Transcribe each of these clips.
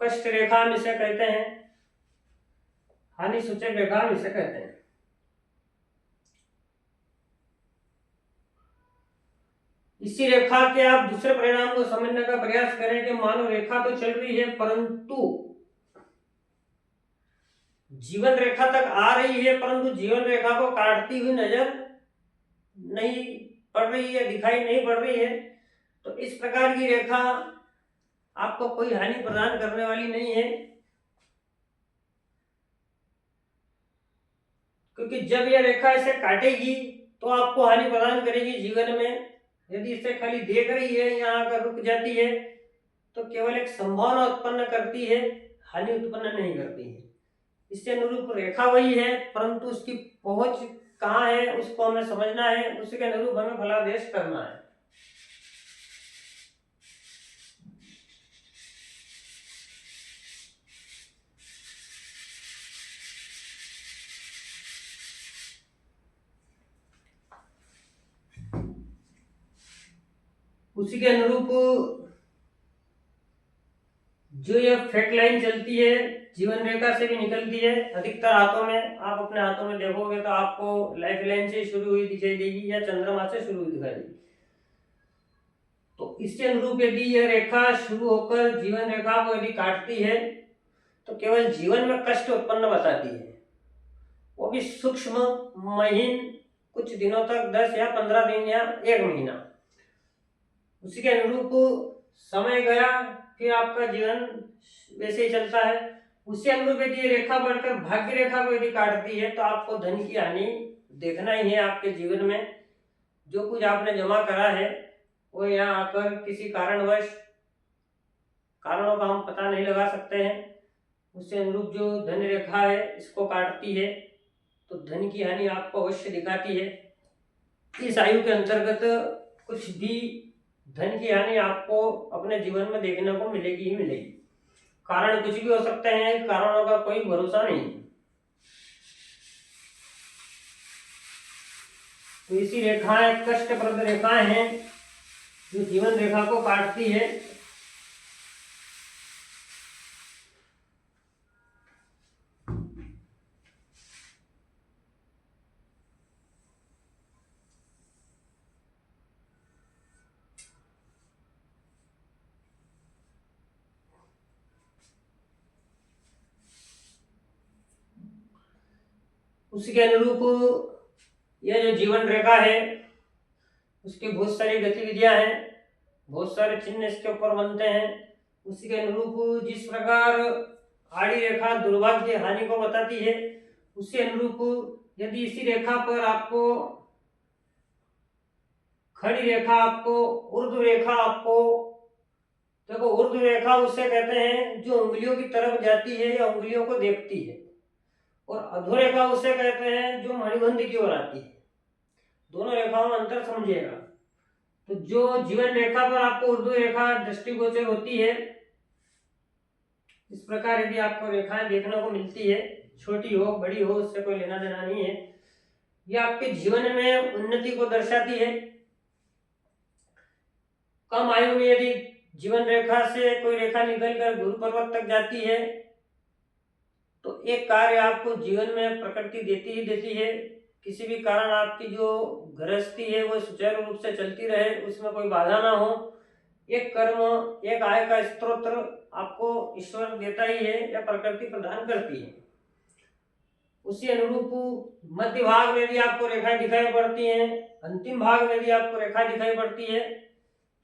कष्ट रेखा हम इसे कहते हैं, हानि सूचक रेखा हम इसे कहते हैं। इसी रेखा के आप दूसरे परिणाम को समझने का प्रयास करें कि मानो रेखा तो चल रही है परंतु जीवन रेखा तक आ रही है, परंतु जीवन रेखा को काटती हुई नजर नहीं पड़ रही है, दिखाई नहीं पड़ रही है। तो इस प्रकार की रेखा आपको कोई हानि प्रदान करने वाली नहीं है, क्योंकि जब यह रेखा इसे काटेगी तो आपको हानि प्रदान करेगी जीवन में। यदि इसे खाली देख रही है, यहाँ आकर रुक जाती है, तो केवल एक संभावना उत्पन्न करती है, हानि उत्पन्न नहीं करती है। इससे अनुरूप रेखा वही है, परंतु उसकी पहुंच कहाँ है उसको हमें समझना है, उसके अनुरूप हमें फलादेश करना है। उसी के अनुरूप जो ये फेक लाइन चलती है जीवन रेखा से भी निकलती है। अधिकतर हाथों में, आप अपने हाथों में देखोगे तो आपको लाइफ लाइन से शुरू हुई दिखाई देगी या चंद्रमा से शुरू हुई दिखाई देगी। तो इसके अनुरूप यदि यह रेखा शुरू होकर जीवन रेखा को यदि काटती है तो केवल जीवन में कष्ट उत्पन्न बताती है, वो भी सूक्ष्म, महीन, कुछ दिनों तक, 10 या 15 दिन या 1 महीना। उसी के अनुरूप समय गया फिर आपका जीवन वैसे ही चलता है। उसी अनुरूप यदि रेखा बढ़कर भाग्य रेखा को यदि काटती है तो आपको धन की हानि देखना ही है। आपके जीवन में जो कुछ आपने जमा करा है वो यहाँ आकर किसी कारणवश, कारणों का हम पता नहीं लगा सकते हैं, उससे अनुरूप जो धन रेखा है इसको काटती है तो धन की हानि आपको अवश्य दिखाती है। इस आयु के अंतर्गत कुछ भी धन की हानि आपको अपने जीवन में देखने को मिलेगी ही मिलेगी। कारण कुछ भी हो सकते हैं, कारणों का कोई भरोसा नहीं। तो इसी रेखाएं कष्टप्रद रेखाएं हैं जो जीवन रेखा को काटती है। उसी के अनुरूप यह जो जीवन रेखा है उसकी बहुत सारी गतिविधियां हैं, बहुत सारे चिन्ह इसके ऊपर बनते हैं। उसी के अनुरूप जिस प्रकार आड़ी रेखा दुर्भाग्य हानि को बताती है, उसी अनुरूप यदि इसी रेखा पर आपको खड़ी रेखा, आपको ऊर्ध्व रेखा, आपको देखो ऊर्ध्व रेखा उसे कहते हैं जो उंगलियों की तरफ जाती है या उंगलियों को देखती है, और अधोरेखा उसे कहते हैं जो मणिबंध की ओर आती है। दोनों रेखाओं में अंतर समझिएगा। तो जो जीवन रेखा पर आपको ऊर्ध्व रेखा दृष्टिगोचर होती है, इस प्रकार यदि आपको रेखाएं देखने को मिलती है, छोटी हो बड़ी हो उससे कोई लेना देना नहीं है, यह आपके जीवन में उन्नति को दर्शाती है। कम आयु में यदि जीवन रेखा से कोई रेखा निकलकर गुरु पर्वत तक जाती है तो एक कार्य आपको जीवन में प्रकृति देती ही देती है। किसी भी कारण आपकी जो गृहस्थी है वो सुचारू रूप से चलती रहे, उसमें कोई बाधा ना हो। एक कर्म, एक आय का स्त्रोत आपको ईश्वर देता ही है या प्रकृति प्रदान करती है। उसी अनुरूप मध्य भाग में यदि आपको रेखाएं दिखाई पड़ती हैं, अंतिम भाग में यदि आपको रेखा दिखाई पड़ती है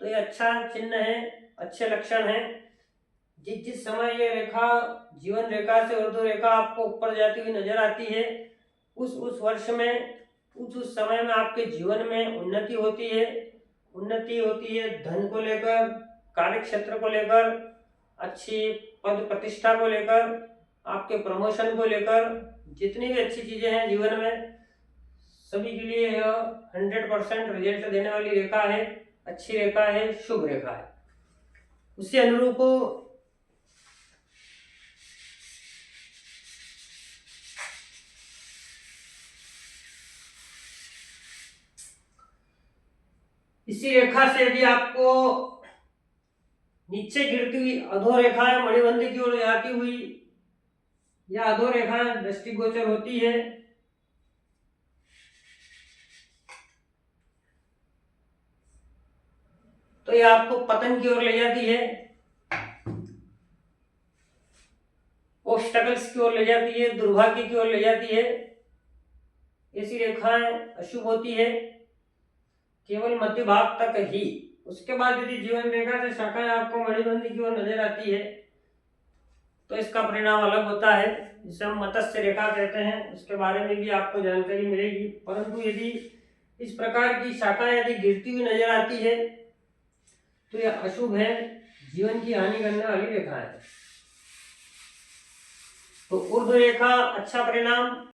तो ये अच्छा चिन्ह है, अच्छे लक्षण है। जिस जिस समय ये रेखा जीवन रेखा से ऊर्ध्व रेखा आपको ऊपर जाती हुई नजर आती है, उस वर्ष में, उस समय में आपके जीवन में उन्नति होती है। उन्नति होती है धन को लेकर, कार्य क्षेत्र को लेकर, अच्छी पद प्रतिष्ठा को लेकर, आपके प्रमोशन को लेकर, जितनी भी अच्छी चीजें हैं जीवन में सभी के लिए यह 100% रिजल्ट देने वाली रेखा है, अच्छी रेखा है, शुभ रेखा है। उसी अनुरूप इसी रेखा से यदि आपको नीचे गिरती हुई अधोरेखाएं मणिबंध की ओर जाती हुई या अधोरेखाएं दृष्टिगोचर होती है तो ये आपको पतन की ओर ले जाती है, ऑब्स्टकल्स की ओर ले जाती है, दुर्भाग्य की ओर ले जाती है। ऐसी रेखाएं अशुभ होती है केवल मध्य भाग तक ही। उसके बाद यदि जीवन रेखा से शाखाएं आपको मणिबंध की ओर नजर आती है तो इसका परिणाम अलग होता है, जिसे हम मत्स्य रेखा कहते हैं। उसके बारे में भी आपको जानकारी मिलेगी। परंतु यदि इस प्रकार की शाखाएं यदि गिरती हुई नजर आती है तो यह अशुभ है, जीवन की हानि करने वाली रेखा है। तो ऊर्ध्व रेखा अच्छा परिणाम